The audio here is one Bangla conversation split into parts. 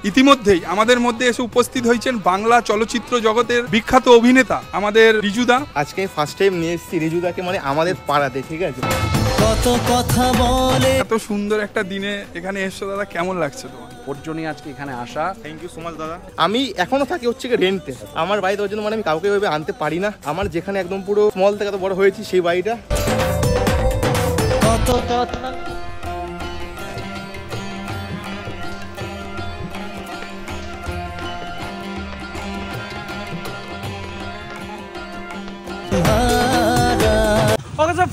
ইতিমধ্যেই আমাদের মধ্যে এসে উপস্থিত হয়েছেন বাংলা চলচ্চিত্র জগতের বিখ্যাত অভিনেতা আমাদের রিজুদা। আজকে ফার্স্ট টাইম নিয়ে এসেছি রিজুদাকে, মানে আমাদের পাড়াতে, ঠিক আছে? কত কথা বলে। এত সুন্দর একটা দিনে এখানে এসছো দাদা, কেমন লাগছে তোমার? ওর জন্যই আজকে এখানে আসা। থ্যাংক ইউ সো মাচ দাদা। আমি এখনো থাকি হচ্ছে রেন্টে, আমার বাড়িতে, ওর জন্য মানে আমি কাউকে ওইভাবে আনতে পারি না। আমার যেখানে একদম পুরো স্মল থেকে এত বড় হয়েছি সেই বাড়িটা। কত কথা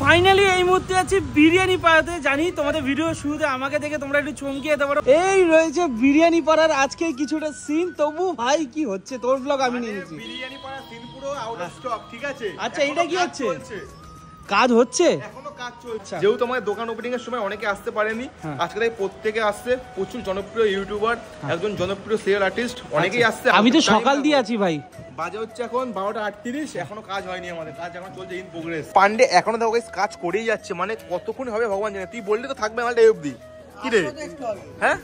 ফাইনালি এই মুহূর্তে আছি বিরিয়ানি পাড়াতে। জানি তোমাদের ভিডিও শুরুতে আমাকে দেখে তোমরা একটু চমকে যেতে পারো। এই রয়েছে বিরিয়ানি পাড়ার আজকে কিছুটা সিন। তবু ভাই কি হচ্ছে, তোর ব্লগ আমি নিয়ে নিয়েছি। বিরিয়ানি পাড়া সিন পুরো আউট অফ স্টক, ঠিক আছে? আচ্ছা, এটা কি হচ্ছে? কাজ হচ্ছে, এখনো কাজ চলছে। যেহেতু তোমার দোকান ওপেনিং এর সময় অনেকে আসতে পারেনি, আজকে তাই প্রত্যেকে আসছে। প্রচুর জনপ্রিয় ইউটিউবার, একজন জনপ্রিয় সিরিয়াল আর্টিস্ট, অনেকেই আসছে। আমি তো সকাল দিয়ে আছি ভাই। বাজে হচ্ছে এখন 12:38, এখনো কাজ হয়নি, আমাদের কাজ এখন চলছে ইন প্রোগ্রেস। পান্ডে এখনো দেখো গাইস কাজ করেই যাচ্ছে, মানে কতক্ষণ হবে ভগবান জানে। তুই বললি তো থাকবে আমার এই অবধি, কি রে? হ্যাঁ,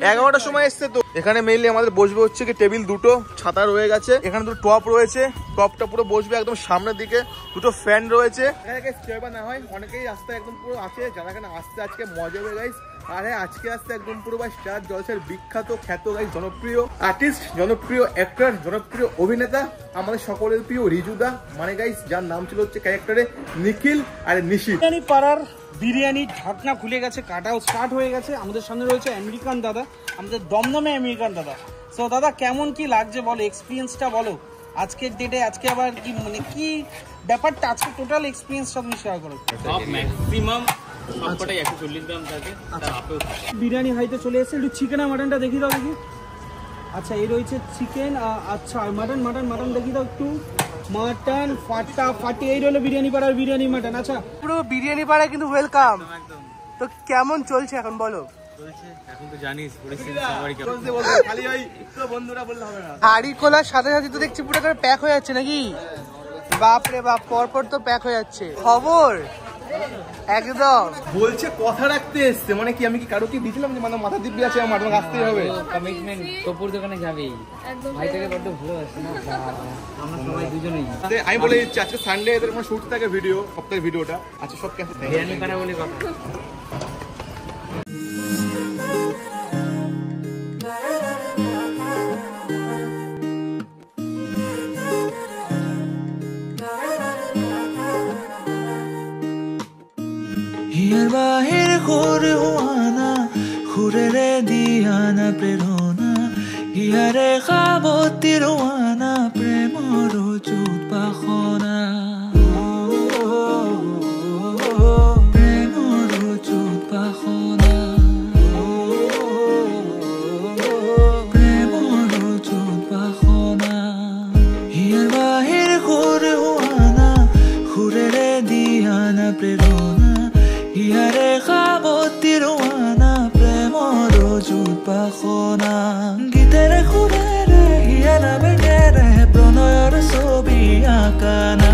11টার সময় এসছে তো। এখানে মেইনলি আমাদের বসবে হচ্ছে কি টেবিল দুটো, ছাতা রয়ে গেছে, এখানে দুটো টপ রয়েছে, টপটা পুরো বসবে একদম সামনের দিকে, দুটো ফ্যান রয়েছে। এখানে না হয় অনেকেই আসতে একদম পুরো আছে, যারা এখানে আসতে আজকে মজা হবে গাইস। আরে আজকে আসতে একদম পুরো ভাই স্টার জলসের বিখ্যাত খ্যাত গাইস, জনপ্রিয় আর্টিস্ট, জনপ্রিয় অ্যাক্টর, জনপ্রিয় অভিনেতা, আমাদের সকলের প্রিয় রিজুদা, মানে গাইস যার নাম ছিল হচ্ছে ক্যারেক্টারে নিখিল আর নিশিত। বিরিয়ানি পাড়ার বিরিয়ানির ঢাকনা খুলে গেছে, কাটাও স্টার্ট হয়ে গেছে। আমাদের সামনে রয়েছে আমেরিকান দাদা, আমাদের দমদমে আমেরিকান দাদা। সো দাদা কেমন কি লাগছে বলো, এক্সপিরিয়েন্সটা বলো আজকের ডেটে। আজকে আবার কি মানে কি ব্যাপারটা, আজকে টোটাল এক্সপিরিয়েন্সটা তুমি শেয়ার করো। ম্যাক্সিমাম সবকটাই 140 গ্রাম থাকে। বিরিয়ানি হাইতে চলে এসেছে। একটু চিকেন আর মাটনটা দেখিয়ে দাও দেখি। আচ্ছা, এই রয়েছে চিকেন। আচ্ছা, মাটন মাটন মাটন দেখিয়ে দাও একটু। মাটন ফাটাফাটি। এই রইলো বিরিয়ানি পাড়ার বিরিয়ানি মাটন। আচ্ছা, পুরো বিরিয়ানি পাড়া কিন্তু ওয়েলকাম। তো কেমন চলছে এখন বলো? এখন তো জানিস পরিস্থিতি সবারই কেমন। খালি ওই তো বন্ধুরা বললে হবে না। হাড়ি খোলার সাথে সাথে তো দেখছি পুরো করে প্যাক হয়ে যাচ্ছে নাকি? বাপ রে বাপ, পরপর তো প্যাক হয়ে যাচ্ছে। খবর একদম বলছে কথা রাখতে এসছে, মানে কি আমি কি কারো কি দিছিলাম যে মানে মাথা দিব্যি আছে আমার আসতেই হবে? কমিটমেন্ট টপুর দোকানে যাবেই। ভাই থেকে বড্ড ভালোবাসি না আমরা সবাই দুজনেই। আমি বলে দিচ্ছি আজকে সানডে এদের মানে শুট থাকে ভিডিও, সপ্তাহের ভিডিওটা। আচ্ছা, সব ক্যান্সেল। বিরিয়ানি পাড়া বলে কথা। হিয়ার বাহির ঘুরে হুয়ানা ঘুরে রে দিয়ানা প্রেরণা হিয়ারে খাবতি রোয়ানা প্রেমর চুত পাখনা প্রেমর চুত পাখনা প্রেমর চুত পাখনা হিয়ার বাহির ঘুরে হুয়ানা ঘুরে রে দিয়ানা প্রেরণা হিয়ারে খাবতি রোয়ানা প্রেমর চুত পাখনা গীতেরে ঘুরে রে হিয়ারা বেগে রে প্রণয়র ছবি আঁকানা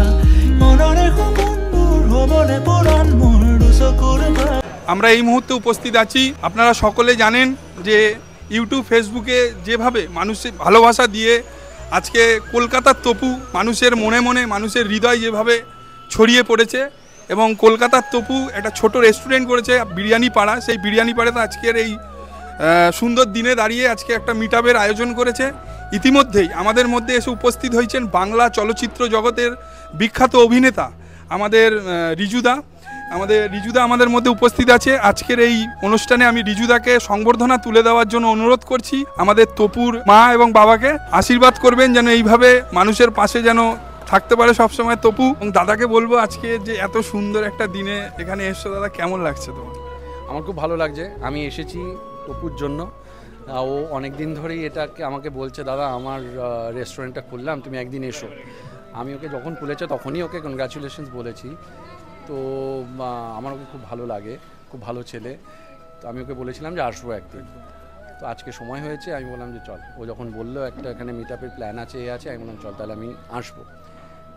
মনরে বন্ধুর হবনে পুরাণ মোর চকুর। আমরা এই মুহূর্তে উপস্থিত আছি, আপনারা সকলে জানেন যে ইউটিউব ফেসবুকে যেভাবে মানুষের ভালোবাসা দিয়ে আজকে কলকাতার তপু মানুষের মনে মনে মানুষের হৃদয় যেভাবে ছড়িয়ে পড়েছে, এবং কলকাতার তপু একটা ছোট রেস্টুরেন্ট করেছে বিরিয়ানি পাড়া। সেই বিরিয়ানি পাড়াতে আজকের এই সুন্দর দিনে দাঁড়িয়ে আজকে একটা মিটআপের আয়োজন করেছে। ইতিমধ্যেই আমাদের মধ্যে এসে উপস্থিত হয়েছেন বাংলা চলচ্চিত্র জগতের বিখ্যাত অভিনেতা আমাদের রিজুদা। আমাদের মধ্যে উপস্থিত আছে। আজকের এই অনুষ্ঠানে আমি রিজুদাকে সংবর্ধনা তুলে দেওয়ার জন্য অনুরোধ করছি। আমাদের তপুর মা এবং বাবাকে আশীর্বাদ করবেন যেন এইভাবে মানুষের পাশে যেন থাকতে পারে সবসময় তপু। এবং দাদাকে বলবো আজকে যে এত সুন্দর একটা দিনে এখানে এসছো দাদা, কেমন লাগছে তোমার? আমার খুব ভালো লাগছে। আমি এসেছি তপুর জন্য। ও অনেক দিন ধরেই এটাকে আমাকে বলছে, দাদা আমার রেস্টুরেন্টটা খুললাম, তুমি একদিন এসো। আমি ওকে যখন খুলেছে তখনই ওকে কনগ্রাচুলেশনস বলেছি। তো আমার ওকে খুব ভালো লাগে, খুব ভালো ছেলে। তো আমি ওকে বলেছিলাম যে আসবো একদিন। তো আজকে সময় হয়েছে, আমি বললাম যে চল। ও যখন বললো একটা এখানে মিটআপের প্ল্যান আছে, আমি বললাম চল তাহলে আমি আসবো।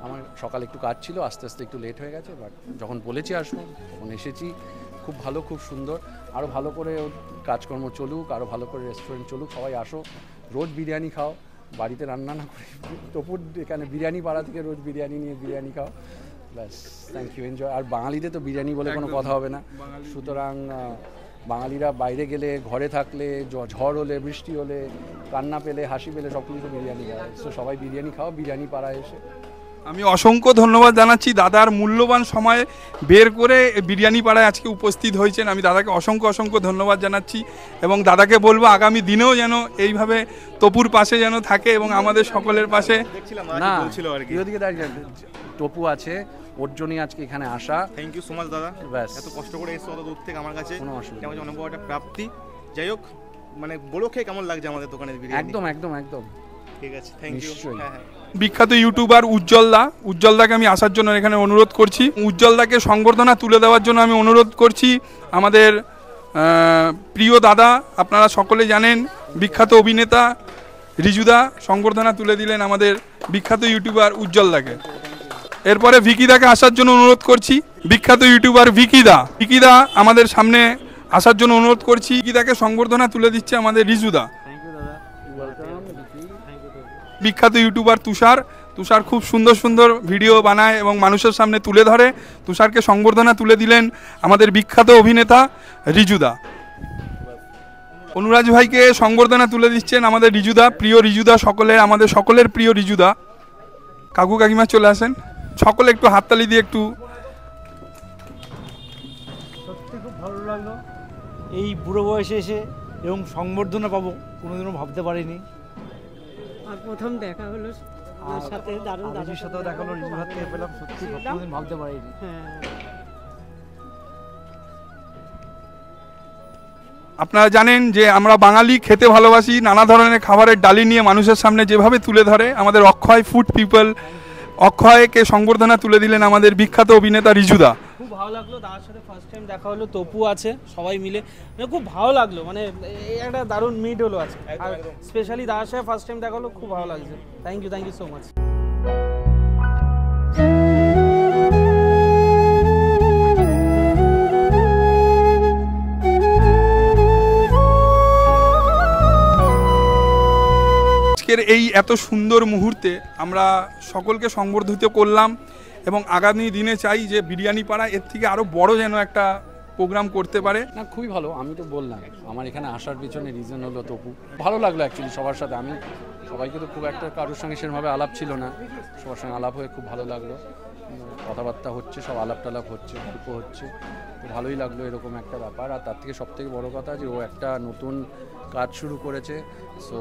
আমার সকালে একটু কাজ ছিল, আস্তে আস্তে একটু লেট হয়ে গেছে, বাট যখন বলেছি আসবো তখন এসেছি। খুব ভালো, খুব সুন্দর। আরও ভালো করে কাজকর্ম চলুক, আরও ভালো করে রেস্টুরেন্ট চলুক, সবাই আসো, রোজ বিরিয়ানি খাও, বাড়িতে রান্না না করে তপুর এখানে বিরিয়ানি পাড়া থেকে রোজ বিরিয়ানি নিয়ে বিরিয়ানি খাও, ব্যাস। Thank you, enjoy. আর বাঙালিদের তো বিরিয়ানি বলে কোনো কথা হবে না, সুতরাং বাঙালিরা বাইরে গেলে, ঘরে থাকলে, ঝড় হলে, বৃষ্টি হলে, কান্না পেলে, হাসি পেলে সব কিছু বিরিয়ানি খায়। সো সবাই বিরিয়ানি খাও বিরিয়ানি পাড়ায় এসে। আমি অসংখ্য ধন্যবাদ জানাচ্ছি দাদার মূল্যবান সময় বের করে বিরিয়ানি পাড়ায় আজকে উপস্থিত হয়েছেন। আমি দাদাকে অসংখ্য ধন্যবাদ জানাচ্ছি এবং দাদাকে বলবো আগামী দিনেও যেন এইভাবে তপুর পাশে যেন থাকে এবং আমাদের সকলের পাশে। না, ওদিকে দাঁড়িয়ে টপু আছে, ওর জন্যই আজকে এখানে আসা। থ্যাংক ইউ সো মাচ দাদা, ব্যাস। এত কষ্ট করে এসছো অত দূর থেকে আমার কাছে, কোনো অসুবিধা নেই, অনেক বড় একটা প্রাপ্তি। যাই হোক, মানে বলো খেয়ে কেমন লাগছে আমাদের দোকানের বিরিয়ানি? একদম ঠিক আছে, থ্যাংক ইউ। নিশ্চয়ই। হ্যাঁ। বিখ্যাত ইউটিউবার উজ্জ্বলদাকে আমি আসার জন্য এখানে অনুরোধ করছি। উজ্জ্বলদাকে সংবর্ধনা তুলে দেওয়ার জন্য আমি অনুরোধ করছি। আমাদের প্রিয় দাদা, আপনারা সকলে জানেন, বিখ্যাত অভিনেতা রিজুদা সংবর্ধনা তুলে দিলেন আমাদের বিখ্যাত ইউটিউবার উজ্জ্বলদাকে। এরপরে ভিকিদাকে আসার জন্য অনুরোধ করছি। বিখ্যাত ইউটিউবার ভিকিদা আমাদের সামনে আসার জন্য অনুরোধ করছি। ভিকিদাকে সংবর্ধনা তুলে দিচ্ছে আমাদের রিজুদা। বিখ্যাত ইউটিউবার তুষার খুব সুন্দর ভিডিও বানায় এবং মানুষের সামনে তুলে ধরে। তুষারকে সংবর্ধনা তুলে দিলেন আমাদের বিখ্যাত অভিনেতা রিজুদা। অনুরাজ ভাইকে সংবর্ধনা তুলে দিচ্ছেন আমাদের রিজুদা, প্রিয় রিজুদা, আমাদের সকলের প্রিয় রিজুদা। কাকু কাকিমা চলে আসেন, সকলে একটু হাততালি দিয়ে একটু। সত্যি খুব ভালো লাগলো এই বুড়ো বয়সে এসে এবং সংবর্ধনা পাবো, কোনোদিনও ভাবতে পারিনি। আর প্রথম দেখা হলো ওর সাথে, দারুণ দাদুর সাথেও দেখা হলো, রিজুর হাত থেকে পেলাম, সত্যি কোনোদিন ভাবতে পারিনি। হ্যাঁ, আপনারা জানেন যে আমরা বাঙালি খেতে ভালোবাসি, নানা ধরনের খাবারের ডালি নিয়ে মানুষের সামনে যেভাবে তুলে ধরে আমাদের অক্ষয় ফুড পিপল, অক্ষয়কে সংবর্ধনা তুলে দিলেন আমাদের বিখ্যাত অভিনেতা রিজুদা। খুব ভালো লাগলো দাদার সাথে ফার্স্ট টাইম দেখা হলো, তপু আছে, সবাই মিলে মানে খুব ভালো লাগলো, মানে এই একটা দারুণ মিট হলো আজকে। আর স্পেশালি দাদার সাথে ফার্স্ট টাইম দেখা হলো, খুব ভালো লাগছে। Thank you so much. আজকের এই এত সুন্দর মুহূর্তে আমরা সকলকে সংবর্ধিত করলাম এবং আগামী দিনে চাই যে বিরিয়ানি পাড়া এর থেকে আরও বড় যেন একটা প্রোগ্রাম করতে পারে। না, খুবই ভালো। আমি তো বললাম আমার এখানে আসার পিছনে রিজন হলো তপু। ভালো লাগলো অ্যাকচুয়ালি সবার সাথে। আমি সবাইকে তো খুব একটা কারোর সঙ্গে সেরকমভাবে আলাপ ছিল না, সবার সঙ্গে আলাপ হয়ে খুব ভালো লাগলো। কথাবার্তা হচ্ছে, সব আলাপ টালাপ হচ্ছে, গল্প হচ্ছে, তো ভালোই লাগলো এরকম একটা ব্যাপার। আর তার থেকে সবথেকে বড় কথা যে ও একটা নতুন কাজ শুরু করেছে। সো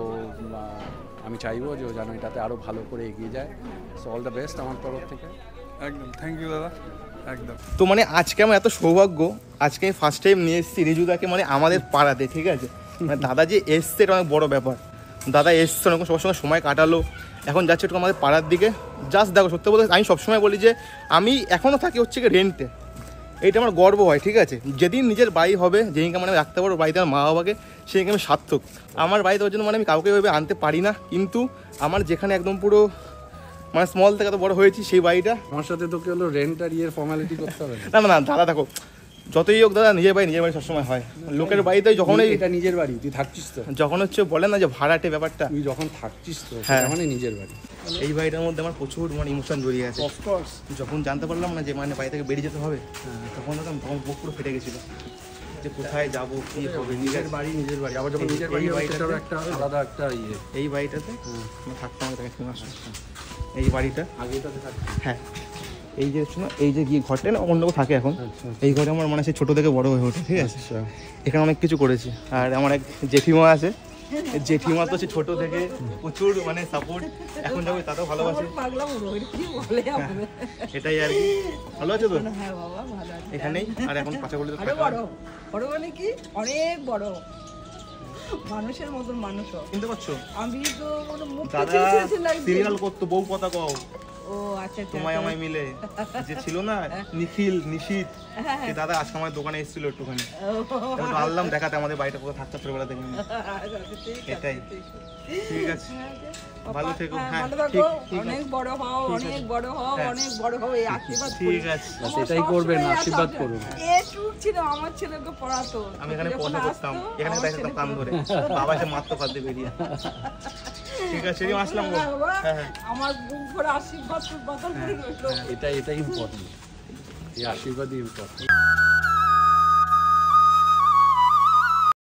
আমি চাইবো যে ও যেন এটাতে আরও ভালো করে এগিয়ে যায়। সো অল দ্য বেস্ট আমার তরফ থেকে। একদম থ্যাংক ইউ দাদা, একদম। তো মানে আজকে আমার এত সৌভাগ্য, আজকে আমি ফার্স্ট টাইম নিয়ে এসেছি রিজুদাকে মানে আমাদের পাড়াতে, ঠিক আছে। মানে দাদা যে এসছে এটা অনেক বড় ব্যাপার। দাদা এসছে, অনেক সবার সঙ্গে সময় কাটালো, এখন যাচ্ছে একটু আমাদের পাড়ার দিকে। জাস্ট দেখো, সত্যি বলতে আমি সবসময় বলি যে আমি এখনও থাকি হচ্ছে কি রেন্টে, এইটা আমার গর্ব হয়, ঠিক আছে। যেদিন নিজের বাড়ি হবে, যেদিনকে মানে আমি রাখতে পারবো বাড়িতে আমার মা বাবাকে, সেদিনকে আমি সার্থক। আমার বাড়িতে ওর জন্য মানে আমি কাউকে ওইভাবে আনতে পারি না, কিন্তু আমার যেখানে একদম পুরো মানে স্মল থেকে এত বড় হয়েছি সেই বাড়িটা। আমার সাথে তো কেউ রেন্ট আর ইয়ের ফর্মালিটি করতে হবে না না না দাদা, দেখো যতই হোক দাদা, নিজের বাড়ি সবসময় হয়। লোকের বাড়িতে যখন এটা নিজের বাড়ি, তুই থাকছিস তো, যখন হচ্ছে বলে না যে ভাড়াটে ব্যাপারটা, তুই যখন থাকছিস তো হ্যাঁ, মানে নিজের বাড়ি। এই বাড়িটার মধ্যে আমার প্রচুর মানে ইমোশন জড়িয়ে আছে। অফকোর্স যখন জানতে পারলাম না যে মানে বাড়ি থেকে বেরিয়ে যেতে হবে, তখন বুক পুরো ফেটে গেছিলো যে কোথায় যাবো, কি হবে। নিজের বাড়ি আবার যখন নিজের বাড়ি সেটারও একটা আলাদা একটা ইয়ে। এই বাড়িটাতে আমি থাকতাম তাকে 3 মাস। এই বাড়িটা আগেটাতে থাকছি, হ্যাঁ, এই যে শোনো, এই যে গিয়ে ঘরটা না অন্য কেউ থাকে এখন, এই ঘরে আমার মানে সেই ছোটো থেকে বড় হয়ে ওঠে, ঠিক আছে। এখানে অনেক কিছু করেছি। আর আমার এক জেঠিমা আছে, জেঠিমা তো সে ছোট থেকে প্রচুর মানে সাপোর্ট, এখন যাবো তাতেও ভালোবাসে, এটাই আর কি। ভালো আছে তো? এখানেই। আর এখন পাচাগুলি তো বড় মানে কি অনেক বড় মানুষের মতন মানুষ। চিনতে পারছো? আমি তো মুখ দাদা সিরিয়াল করতো, বউ কথা কও, ও আচ্ছা আচ্ছা তোমায় আমায় মিলে যে ছিল না নিখিল নিশিত সে দাদা আজকে আমার দোকানে এসেছিল একটুখানি একটু আনলাম দেখাতে আমাদের বাড়িটা কোথাও থাকতে ছোটবেলা থেকে এটাই ঠিক আছে ভালো থেকো হ্যাঁ ভালো থাকো অনেক বড় হও অনেক বড় হও অনেক বড় হও এই আশীর্বাদ ঠিক আছে সেটাই করবেন আশীর্বাদ করুন এটুক ছিল আমার ছেলেকে পড়াতো আমি এখানে পড়া করতাম এখানে দেখতাম কান ধরে বাবা এসে মারতো খাদ্য বেরিয়ে ঠিক আছে সেদিন আসলাম গো হ্যাঁ আমার বুক ভরে আশীর্বাদ বদল করে রইলো এটাই ইম্পর্টেন্ট এই আশীর্বাদই ইম্পর্টেন্ট